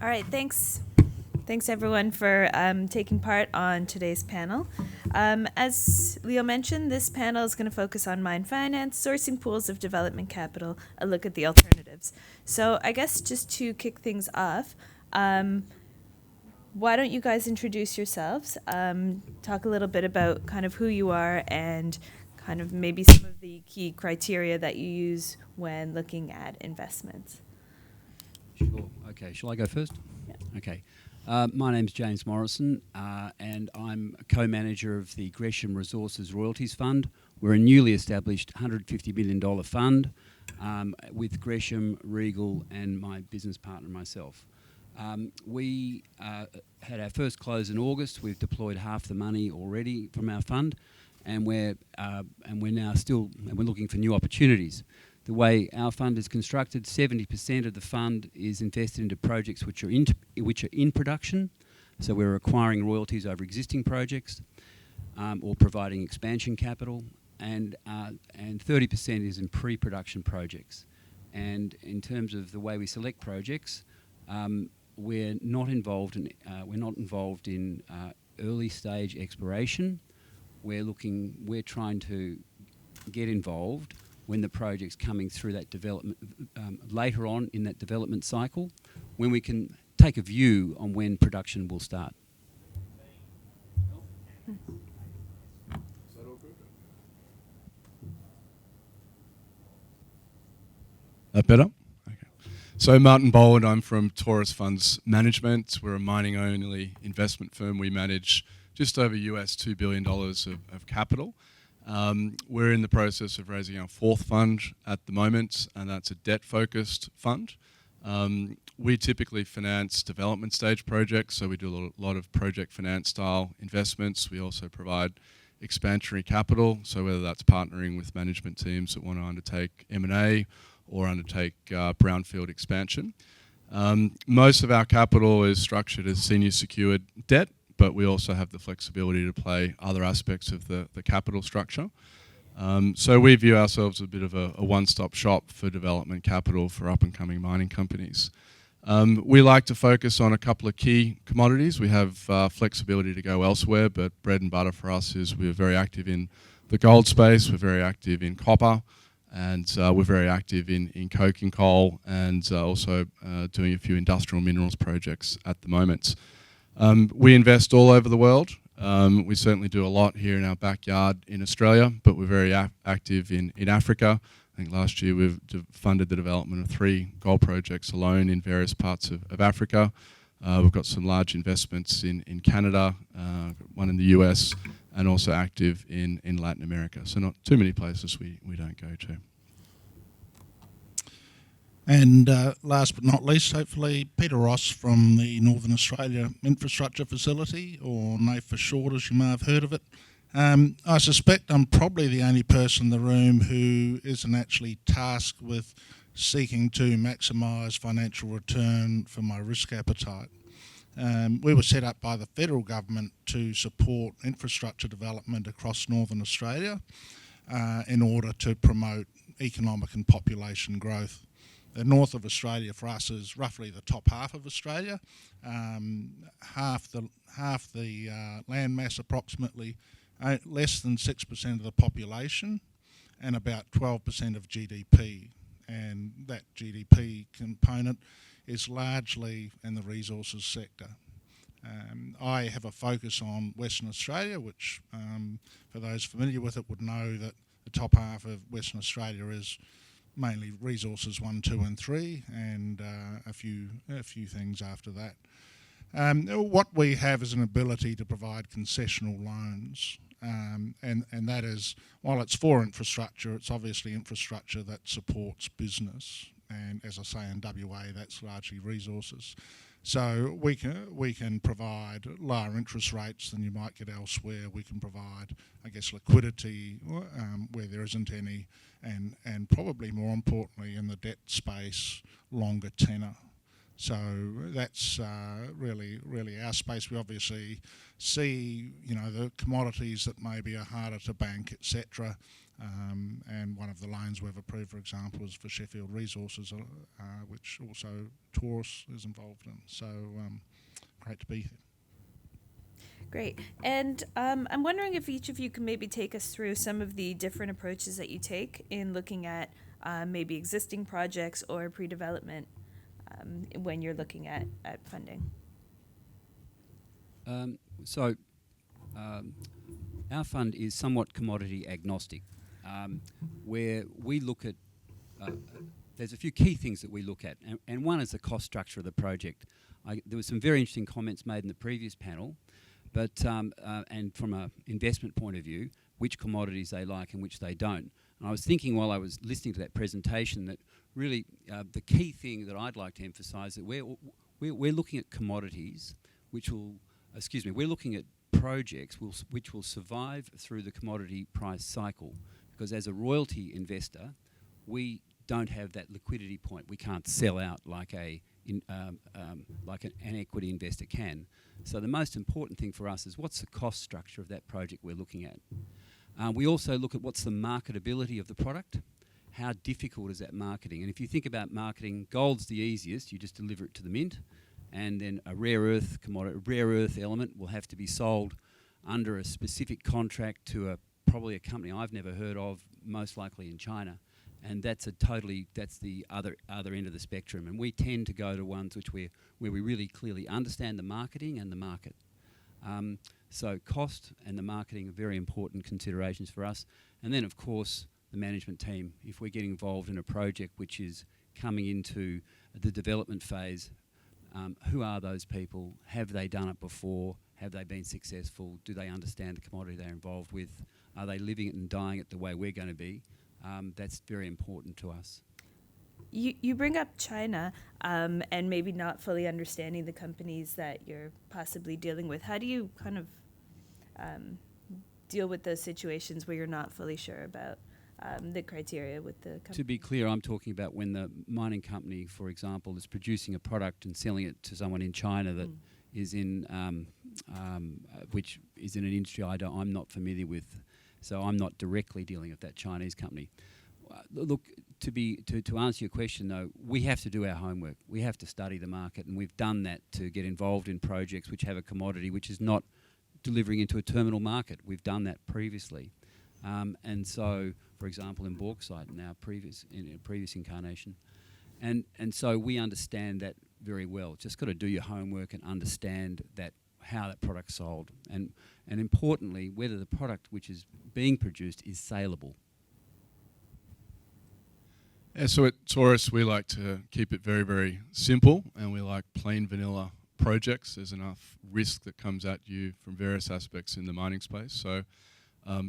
All right, thanks. Thanks everyone for taking part on today's panel. As Leo mentioned, this panel is going to focus on mine finance, sourcing pools of development capital, a look at the alternatives. So I guess just to kick things off, why don't you guys introduce yourselves, talk a little bit about kind of who you are and kind of maybe some of the key criteria that you use when looking at investments. Sure. Okay. Shall I go first? Yeah. Okay. My name's James Morrison, and I'm a co-manager of the Gresham Resources Royalties Fund. We're a newly established $150 million fund with Gresham, Regal, and my business partner and myself. We had our first close in August. We've deployed half the money already from our fund, and we're looking for new opportunities. The way our fund is constructed, 70% of the fund is invested into projects which are in production. So we're acquiring royalties over existing projects or providing expansion capital, and 30% is in pre-production projects. And in terms of the way we select projects, we're not involved in early stage exploration. We're trying to get involved when the project's coming through that development, later on in that development cycle, when we can take a view on when production will start. Is that all good? That better? Okay. So Martin Boland, I'm from Taurus Funds Management. We're a mining-only investment firm. We manage just over $2 billion of capital. We're in the process of raising our fourth fund at the moment, and that's a debt-focused fund. We typically finance development stage projects, so we do a lot of project finance style investments. We also provide expansionary capital, so whether that's partnering with management teams that want to undertake M&A or undertake brownfield expansion. Most of our capital is structured as senior secured debt, but we also have the flexibility to play other aspects of the capital structure. So we view ourselves as a bit of a one-stop shop for development capital for up-and-coming mining companies. We like to focus on a couple of key commodities. We have flexibility to go elsewhere, but bread and butter for us is we're very active in the gold space, we're very active in copper, and we're very active in coke and coal, and also doing a few industrial minerals projects at the moment. We invest all over the world. We certainly do a lot here in our backyard in Australia, but we're very active in Africa. I think last year we've funded the development of 3 gold projects alone in various parts of Africa. We've got some large investments in Canada, one in the US, and also active in Latin America. So not too many places we don't go to. And last but not least, hopefully, Peter Ross from the Northern Australia Infrastructure Facility, or NAIF for short, as you may have heard of it. I suspect I'm probably the only person in the room who isn't actually tasked with seeking to maximise financial return for my risk appetite. We were set up by the federal government to support infrastructure development across Northern Australia in order to promote economic and population growth. The north of Australia for us is roughly the top half of Australia, half the land mass approximately, less than 6% of the population, and about 12% of GDP. And that GDP component is largely in the resources sector. I have a focus on Western Australia, which for those familiar with it would know that the top half of Western Australia is mainly resources 1, 2 and 3, and a few things after that. What we have is an ability to provide concessional loans, and that is, while it's for infrastructure, it's obviously infrastructure that supports business, and as I say in WA, that's largely resources. So we can provide lower interest rates than you might get elsewhere. We can provide, I guess, liquidity where there isn't any, and probably more importantly in the debt space, longer tenor. So that's really our space. We obviously see, the commodities that maybe are harder to bank, etc. And one of the loans we've approved, for example, is for Sheffield Resources, which also Taurus is involved in. So great to be here. Great. And I'm wondering if each of you can maybe take us through some of the different approaches that you take in looking at maybe existing projects or pre-development when you're looking at funding. Our fund is somewhat commodity agnostic, where we look at, there's a few key things that we look at, and one is the cost structure of the project. There were some very interesting comments made in the previous panel, but and from an investment point of view, which commodities they like and which they don't. And I was thinking while I was listening to that presentation that really the key thing that I'd like to emphasise that we're looking at commodities we're looking at projects which will survive through the commodity price cycle, because as a royalty investor we don't have that liquidity point. We can't sell out like an equity investor can. So the most important thing for us is what's the cost structure of that project we're looking at. We also look at what's the marketability of the product. How difficult is that marketing? And if you think about marketing, gold's the easiest. You just deliver it to the mint, and then a rare earth element will have to be sold under a specific contract to probably a company I've never heard of, most likely in China. And that's the other end of the spectrum. And we tend to go to ones where we really clearly understand the marketing and the market. So cost and the marketing are very important considerations for us. And then, of course, the management team. If we're getting involved in a project which is coming into the development phase, who are those people? Have they done it before? Have they been successful? Do they understand the commodity they're involved with? Are they living it and dying it the way we're going to be? That's very important to us. You bring up China and maybe not fully understanding the companies that you're possibly dealing with. How do you kind of deal with those situations where you're not fully sure about the criteria with the company? To be clear, I'm talking about when the mining company, for example, is producing a product and selling it to someone in China that is in which is in an industry I'm not familiar with. So I'm not directly dealing with that Chinese company. Look, to answer your question though, we have to do our homework. We have to study the market, and we've done that to get involved in projects which have a commodity which is not delivering into a terminal market. We've done that previously. And so, for example, in bauxite in a previous incarnation. And so we understand that very well. Just got to do your homework and understand that how that product's sold, and importantly, whether the product which is being produced is saleable. Yeah, so at Taurus we like to keep it very, very simple, and we like plain vanilla projects. There's enough risk that comes at you from various aspects in the mining space. So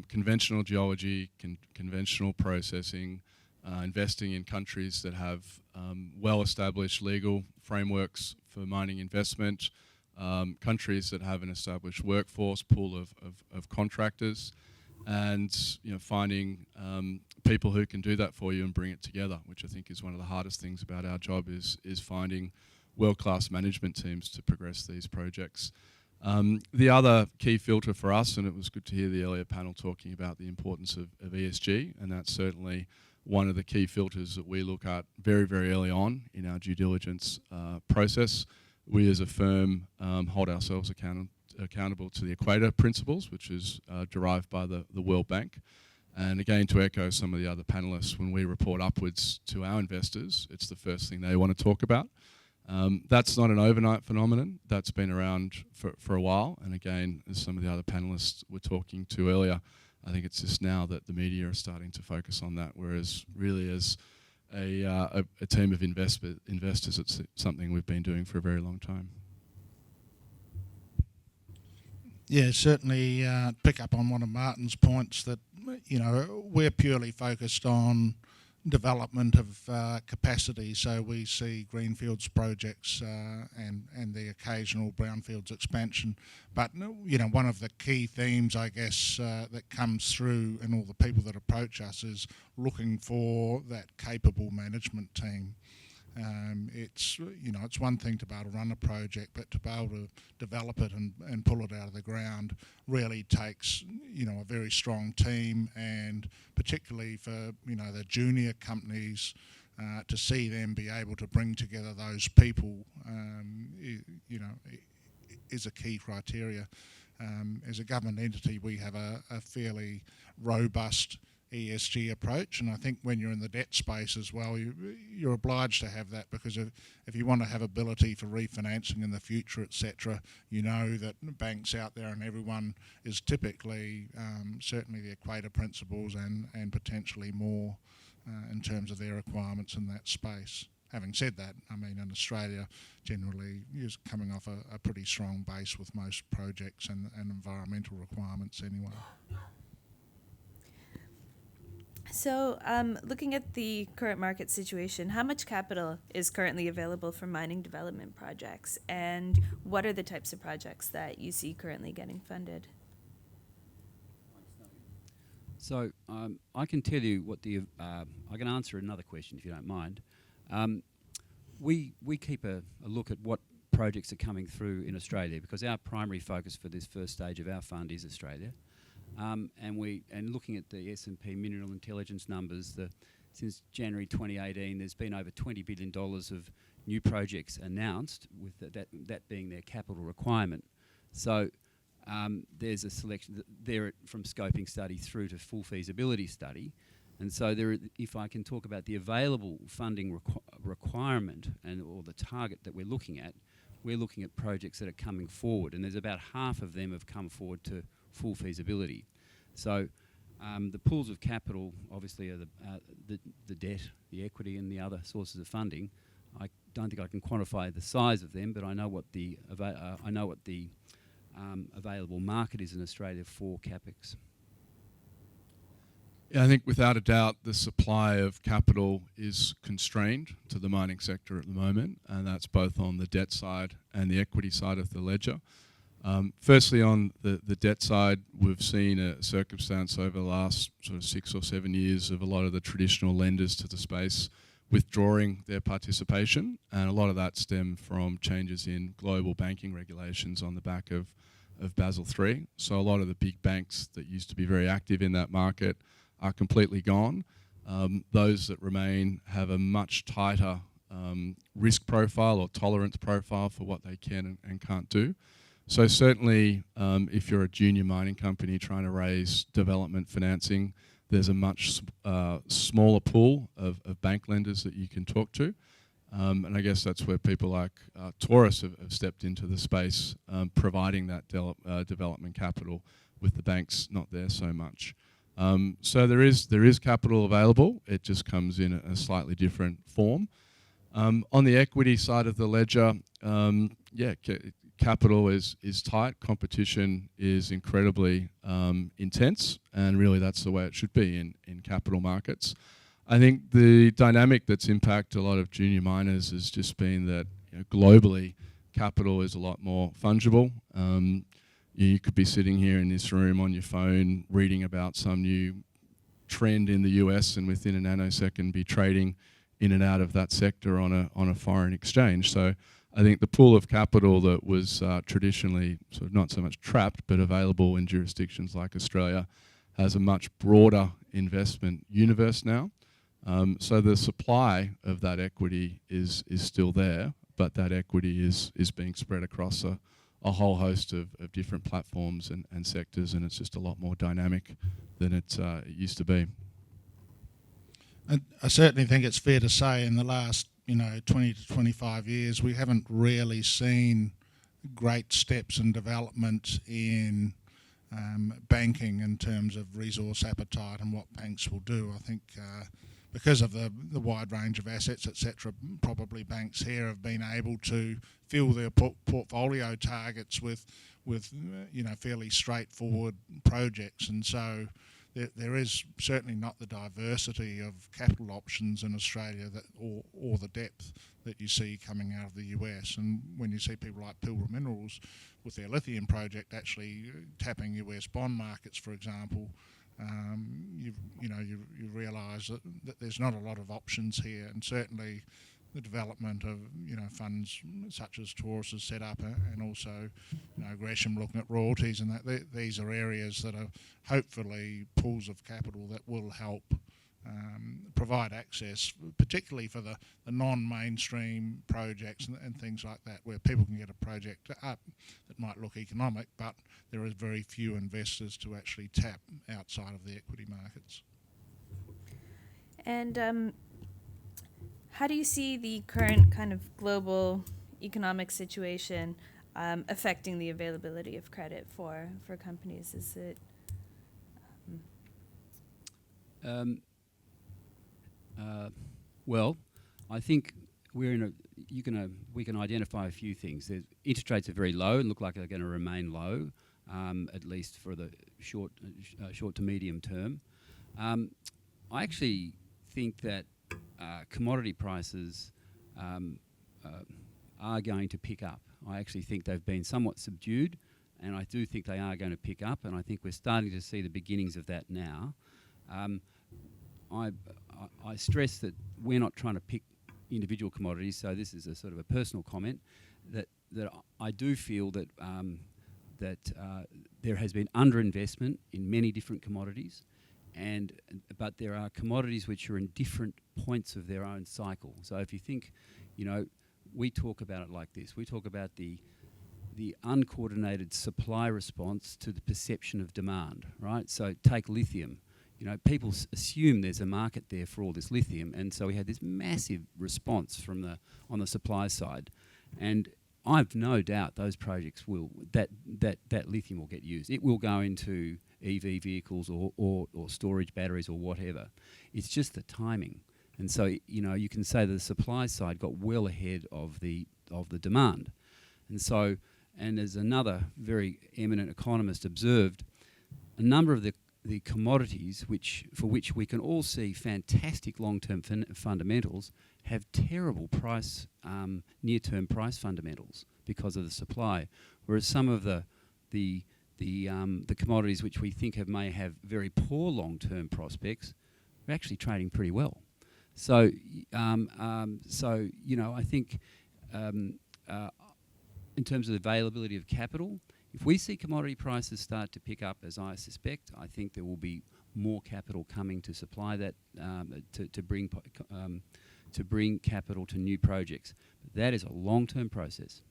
conventional geology, conventional processing, investing in countries that have well-established legal frameworks for mining investment, countries that have an established workforce, pool of contractors, and finding people who can do that for you and bring it together, which I think is one of the hardest things about our job is finding world-class management teams to progress these projects. The other key filter for us, and it was good to hear the earlier panel talking about the importance of ESG, and that's certainly one of the key filters that we look at very, very early on in our due diligence process. We as a firm hold ourselves accountable to the Equator Principles, which is derived by the World Bank. And again, to echo some of the other panellists, when we report upwards to our investors, it's the first thing they want to talk about. That's not an overnight phenomenon. That's been around for a while. And again, as some of the other panellists were talking to earlier, I think it's just now that the media are starting to focus on that, whereas really as a team of investors, it's something we've been doing for a very long time. Yeah, certainly pick up on one of Martin's points that, we're purely focused on development of capacity, so we see greenfields projects and the occasional brownfields expansion. But one of the key themes, I guess, that comes through in all the people that approach us is looking for that capable management team. It's it's one thing to be able to run a project, but to be able to develop it and pull it out of the ground really takes a very strong team, and particularly for the junior companies, to see them be able to bring together those people, is a key criteria. As a government entity, we have a fairly robust ESG approach, and I think when you're in the debt space as well, you're obliged to have that, because if you want to have ability for refinancing in the future, etc., that banks out there and everyone is typically certainly the Equator Principles and potentially more in terms of their requirements in that space. Having said that, I mean, in Australia, generally is coming off a pretty strong base with most projects and environmental requirements anyway. So, looking at the current market situation, how much capital is currently available for mining development projects, and what are the types of projects that you see currently getting funded? So I can tell you what I can answer another question if you don't mind. We keep a look at what projects are coming through in Australia, because our primary focus for this first stage of our fund is Australia. And looking at the S&P Mineral Intelligence numbers, since January 2018, there's been over $20 billion of new projects announced, with that being their capital requirement. So there's a selection there from scoping study through to full feasibility study. And so if I can talk about the available funding requirement or the target that we're looking at projects that are coming forward, and there's about half of them have come forward to full feasibility. So the pools of capital obviously are the debt, the equity, and the other sources of funding. I don't think I can quantify the size of them, but I know what the available market is in Australia for CapEx. Yeah, I think without a doubt the supply of capital is constrained to the mining sector at the moment, and that's both on the debt side and the equity side of the ledger. Firstly, on the debt side, we've seen a circumstance over the last sort of 6 or 7 years of a lot of the traditional lenders to the space withdrawing their participation, and a lot of that stemmed from changes in global banking regulations on the back of Basel III. So a lot of the big banks that used to be very active in that market are completely gone. Those that remain have a much tighter risk profile or tolerance profile for what they can and can't do. So certainly, if you're a junior mining company trying to raise development financing, there's a much smaller pool of bank lenders that you can talk to. And I guess that's where people like Taurus have stepped into the space, providing that development capital, with the banks not there so much. So there is capital available. It just comes in a slightly different form. On the equity side of the ledger, capital is tight. Competition is incredibly intense, and really that's the way it should be in capital markets. I think the dynamic that's impacted a lot of junior miners has just been that globally capital is a lot more fungible. You could be sitting here in this room on your phone reading about some new trend in the US, and within a nanosecond be trading in and out of that sector on a foreign exchange. So I think the pool of capital that was traditionally sort of not so much trapped but available in jurisdictions like Australia has a much broader investment universe now. So the supply of that equity is still there, but that equity is being spread across a whole host of different platforms and sectors, and it's just a lot more dynamic than it used to be. I certainly think it's fair to say in the last 20 to 25 years we haven't really seen great steps in development in banking in terms of resource appetite and what banks will do. I think because of the wide range of assets, etc., probably banks here have been able to fill their portfolio targets with fairly straightforward projects, and so there is certainly not the diversity of capital options in Australia or the depth that you see coming out of the US. And when you see people like Pilbara Minerals with their lithium project actually tapping US bond markets, for example, you realise that there's not a lot of options here, and certainly the development of funds such as Taurus has set up, and also Gresham looking at royalties, and these are areas that are hopefully pools of capital that will help provide access, particularly for the non-mainstream projects and things like that, where people can get a project up that might look economic, but there are very few investors to actually tap outside of the equity markets. And how do you see the current kind of global economic situation affecting the availability of credit for companies? Is it... Well, I think we can identify a few things. Interest rates are very low and look like they're going to remain low, at least for the short to medium term. I actually think that commodity prices are going to pick up. I actually think they've been somewhat subdued, and I do think they are going to pick up, and I think we're starting to see the beginnings of that now. I stress that we're not trying to pick individual commodities, so this is a sort of a personal comment, that I do feel that there has been underinvestment in many different commodities, but there are commodities which are in different points of their own cycle. So if you think, we talk about it like this. We talk about the uncoordinated supply response to the perception of demand, right? So take lithium. People assume there's a market there for all this lithium, and so we had this massive response on the supply side. And I've no doubt those projects that lithium will get used. It will go into EV vehicles or storage batteries or whatever. It's just the timing. And so, you can say that the supply side got well ahead of the demand. And as another very eminent economist observed, a number of the commodities for which we can all see fantastic long-term fundamentals have terrible near-term price fundamentals because of the supply, whereas some of the commodities which we think may have very poor long-term prospects are actually trading pretty well. So I think in terms of the availability of capital, if we see commodity prices start to pick up, as I suspect, I think there will be more capital coming to supply that, to bring capital to new projects. But that is a long-term process.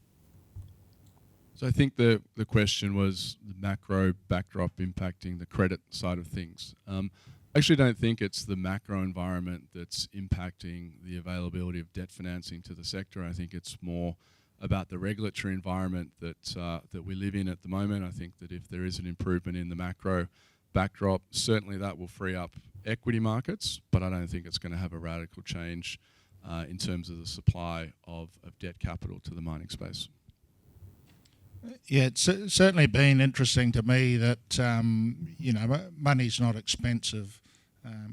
So I think the question was the macro backdrop impacting the credit side of things. I actually don't think it's the macro environment that's impacting the availability of debt financing to the sector. I think it's more about the regulatory environment that we live in at the moment. I think that if there is an improvement in the macro backdrop, certainly that will free up equity markets, but I don't think it's going to have a radical change in terms of the supply of debt capital to the mining space. Yeah, it's certainly been interesting to me that, money's not expensive,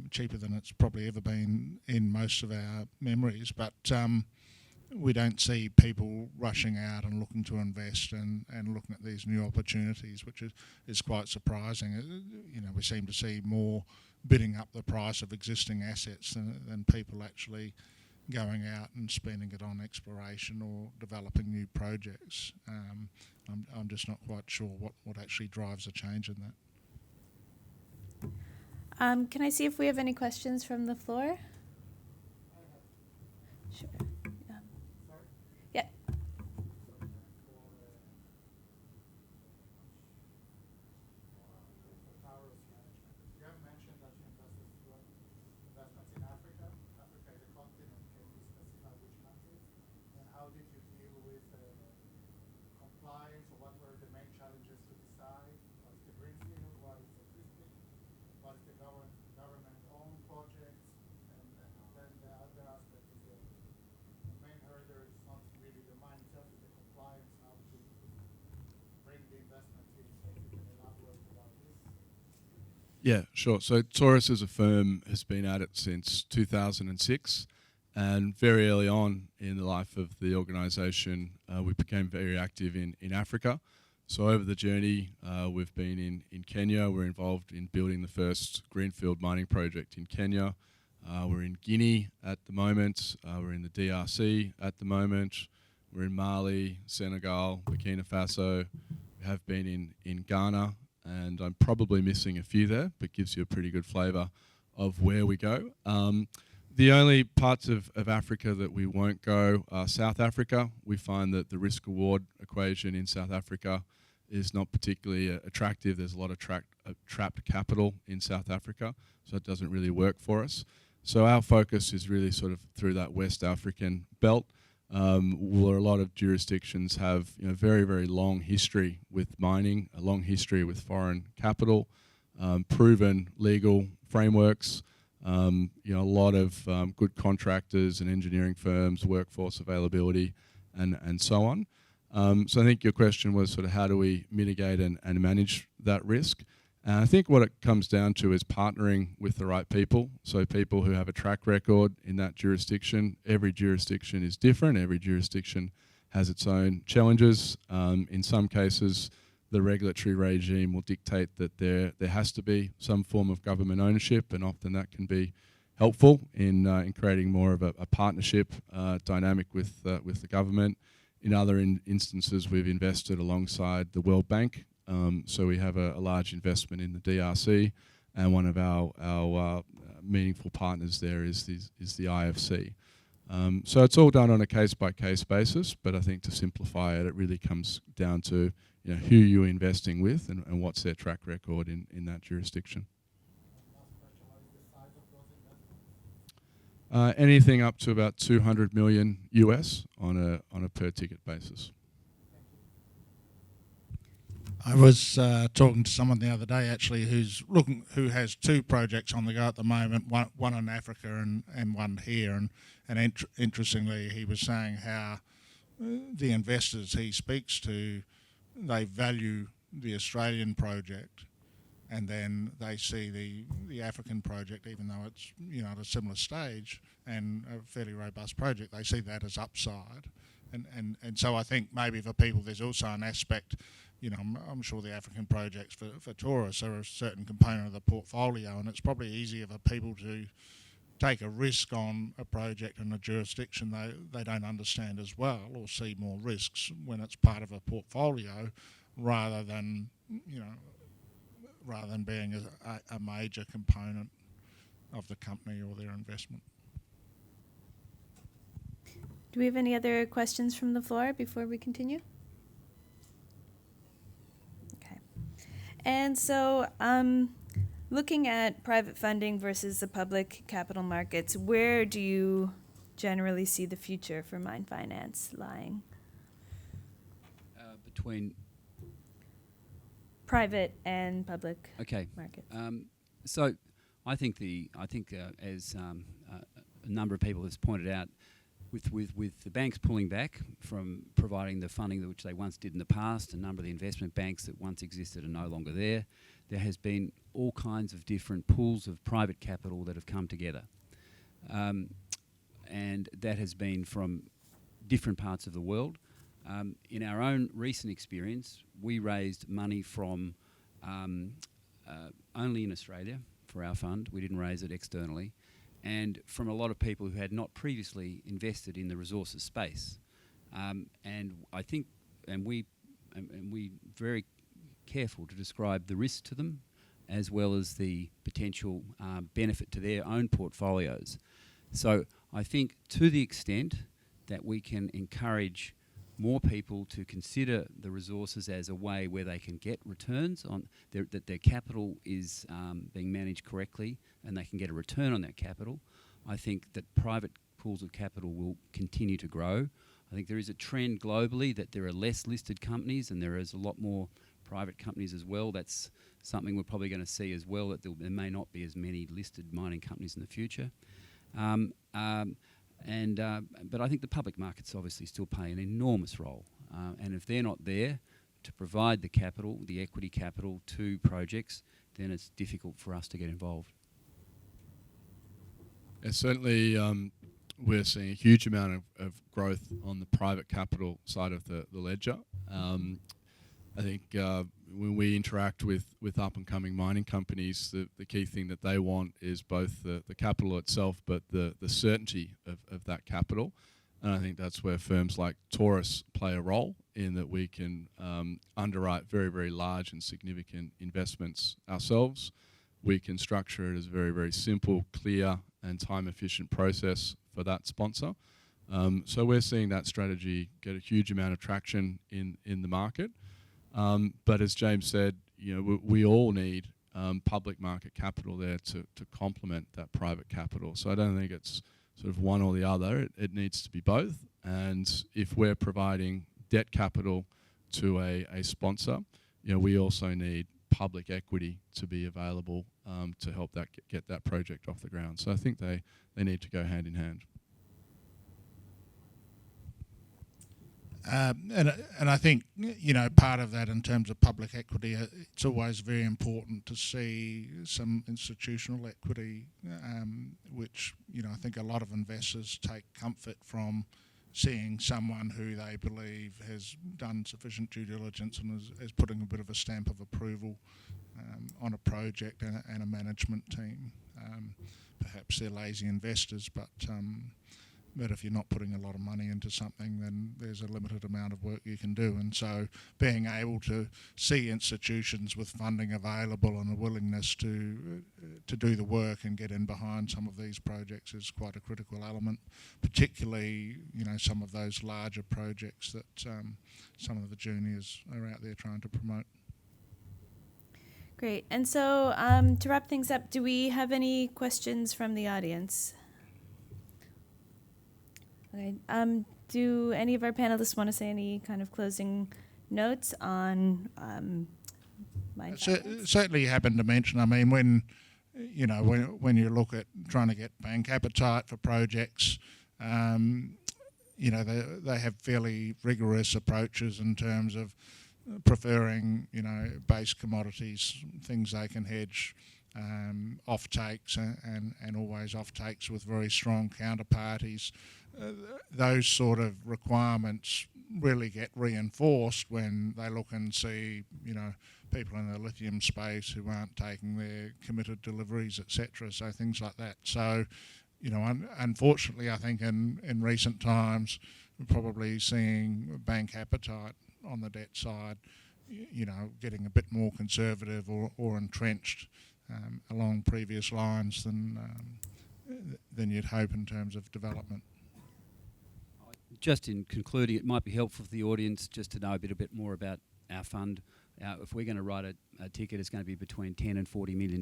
cheaper than it's probably ever been in most of our memories, but we don't see people rushing out and looking to invest and looking at these new opportunities, which is quite surprising. We seem to see more bidding up the price of existing assets than people actually going out and spending it on exploration or developing new projects. I'm just not quite sure what actually drives a change in that. Can I see if we have any questions from the floor? Sure. Yeah. You have mentioned that you invested investments in Africa. Africa is a continent. Can you specify which countries? And how did you deal with compliance, or what were the main challenges to decide? What is the greenfield? What is existing? What is the government-owned projects? And then the other aspect is the main hurdle is not really the mine itself, it's the compliance, how to bring the investment in. So if you can elaborate about this. Yeah, sure. So Taurus as a firm has been at it since 2006, and very early on in the life of the organisation, we became very active in Africa. So over the journey, we've been in Kenya. We're involved in building the first greenfield mining project in Kenya. We're in Guinea at the moment. We're in the DRC at the moment. We're in Mali, Senegal, Burkina Faso. We have been in Ghana, and I'm probably missing a few there, but gives you a pretty good flavour of where we go. The only parts of Africa that we won't go are South Africa. We find that the risk-reward equation in South Africa is not particularly attractive. There's a lot of trapped capital in South Africa, so it doesn't really work for us. So our focus is really sort of through that West African belt, where a lot of jurisdictions have very, very long history with mining, a long history with foreign capital, proven legal frameworks, a lot of good contractors and engineering firms, workforce availability, and so on. So I think your question was sort of how do we mitigate and manage that risk? And I think what it comes down to is partnering with the right people, so people who have a track record in that jurisdiction. Every jurisdiction is different. Every jurisdiction has its own challenges. In some cases, the regulatory regime will dictate that there has to be some form of government ownership, and often that can be helpful in creating more of a partnership dynamic with the government. In other instances, we've invested alongside the World Bank. So we have a large investment in the DRC, and one of our meaningful partners there is the IFC. So it's all done on a case-by-case basis, but I think to simplify it, it really comes down to who you're investing with and what's their track record in that jurisdiction. Last question, what is the size of those investments? Anything up to about $200 million US on a per ticket basis. I was talking to someone the other day actually who has two projects on the go at the moment, one in Africa and one here, and interestingly he was saying how the investors he speaks to, they value the Australian project, and then they see the African project, even though it's at a similar stage and a fairly robust project, they see that as upside, and so I think maybe for people there's also an aspect. I'm sure the African projects for Taurus are a certain component of the portfolio, and it's probably easier for people to take a risk on a project in a jurisdiction they don't understand as well, or see more risks when it's part of a portfolio, rather than being a major component of the company or their investment. Do we have any other questions from the floor before we continue? And so, looking at private funding versus the public capital markets, where do you generally see the future for mine finance lying? Between private and public markets. So, I think as a number of people has pointed out, with the banks pulling back from providing the funding which they once did in the past, a number of the investment banks that once existed are no longer there. There has been all kinds of different pools of private capital that have come together. And that has been from different parts of the world. In our own recent experience, we raised money from only in Australia for our fund. We didn't raise it externally. And from a lot of people who had not previously invested in the resources space, and I think, and we very careful to describe the risk to them, as well as the potential benefit to their own portfolios. So I think to the extent that we can encourage more people to consider the resources as a way where they can get returns on that their capital is being managed correctly and they can get a return on that capital, I think that private pools of capital will continue to grow. I think there is a trend globally that there are less listed companies and there is a lot more private companies as well. That's something we're probably going to see as well, that there may not be as many listed mining companies in the future. But I think the public markets obviously still play an enormous role. And if they're not there to provide the capital, the equity capital to projects, then it's difficult for us to get involved. Yeah, certainly we're seeing a huge amount of growth on the private capital side of the ledger. I think when we interact with up-and-coming mining companies, the key thing that they want is both the capital itself, but the certainty of that capital. And I think that's where firms like Taurus play a role, in that we can underwrite very, very large and significant investments ourselves. We can structure it as a very, very simple, clear and time-efficient process for that sponsor. So we're seeing that strategy get a huge amount of traction in the market. But as James said, we all need public market capital there to complement that private capital. So I don't think it's sort of one or the other. It needs to be both. And if we're providing debt capital to a sponsor, we also need public equity to be available to help that get that project off the ground. So I think they need to go hand in hand. And I think, part of that in terms of public equity, it's always very important to see some institutional equity, which, I think a lot of investors take comfort from seeing someone who they believe has done sufficient due diligence and is putting a bit of a stamp of approval on a project and a management team. Perhaps they're lazy investors, but if you're not putting a lot of money into something, then there's a limited amount of work you can do. And so being able to see institutions with funding available and a willingness to do the work and get in behind some of these projects is quite a critical element, particularly, some of those larger projects that some of the juniors are out there trying to promote. Great. And so to wrap things up, do we have any questions from the audience? Okay. Do any of our panelists want to say any kind of closing notes on mine finance? Certainly happened to mention, when you look at trying to get bank appetite for projects, they have fairly rigorous approaches in terms of preferring, base commodities, things they can hedge, off-takes and always off-takes with very strong counterparties. Those sort of requirements really get reinforced when they look and see, people in the lithium space who aren't taking their committed deliveries, etc. So things like that. So, unfortunately, I think in recent times, we're probably seeing bank appetite on the debt side, getting a bit more conservative or entrenched along previous lines than you'd hope in terms of development. Just in concluding, it might be helpful for the audience just to know a bit more about our fund. If we're going to write a ticket, it's going to be between $10 and $40 million.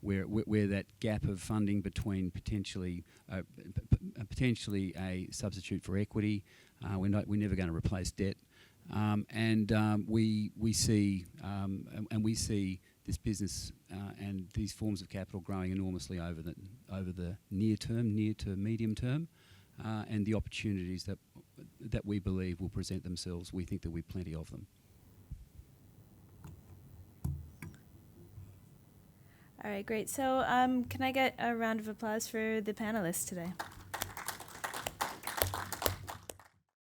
We're that gap of funding between potentially a substitute for equity. We're never going to replace debt, and we see this business and these forms of capital growing enormously over the near to medium term, and the opportunities that we believe will present themselves. We think there'll be plenty of them. All right, great. So can I get a round of applause for the panelists today?